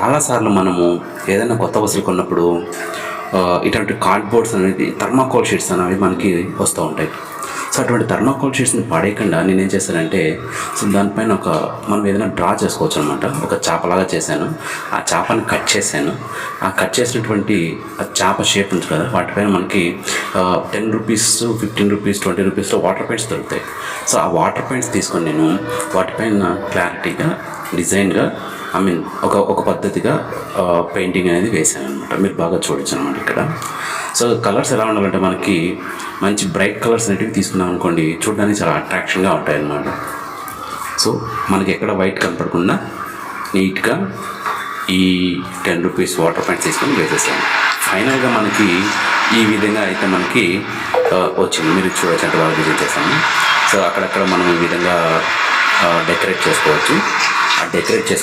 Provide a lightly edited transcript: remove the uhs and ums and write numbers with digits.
చాలాసార్లు మనము ఏదైనా కొత్త వస్తువులు కొన్నప్పుడు ఇటువంటి కార్డ్బోర్డ్స్ అనేది థర్మాకోల్ షీట్స్ అనేవి మనకి వస్తూ ఉంటాయి. సో అటువంటి థర్మాకోల్ షీట్స్ని పడేయకుండా నేనేం చేశానంటే, సో దానిపైన మనం ఏదైనా డ్రా చేసుకోవచ్చు అనమాట. ఒక చాపలాగా చేశాను. ఆ చాపని కట్ చేశాను. ఆ కట్ చేసినటువంటి ఆ చాప షేప్ ఉంటుంది కదా, వాటిపైన మనకి 10 రూపీస్, 15 రూపీస్, 20 రూపీస్లో వాటర్ పెయింట్స్ దొరుకుతాయి. సో ఆ వాటర్ పెయింట్స్ తీసుకొని నేను వాటిపైన క్లారిటీగా డిజైన్గా ఒక పద్ధతిగా పెయింటింగ్ అనేది వేసాను అనమాట. మీరు బాగా చూడొచ్చు అనమాట ఇక్కడ. సో కలర్స్ ఎలా ఉండాలంటే మనకి మంచి బ్రైట్ కలర్స్ అనేటివి తీసుకున్నాం అనుకోండి, చూడడానికి చాలా అట్రాక్షన్గా ఉంటాయి అన్నమాట. సో మనకి ఎక్కడ వైట్ కనపడకుండా నీట్గా ఈ 10 రూపీస్ వాటర్ పెయింట్స్ తీసుకొని వేసేసాను. ఫైనల్గా మనకి ఈ విధంగా అయితే మనకి వచ్చింది. మీరు చూడొచ్చు అంటే బాగా విజిట్ చేస్తాము. సో అక్కడక్కడ మనం ఈ విధంగా డెకరేట్ చేసుకోవచ్చు. ఆ డెకరేట్ చేసుకున్న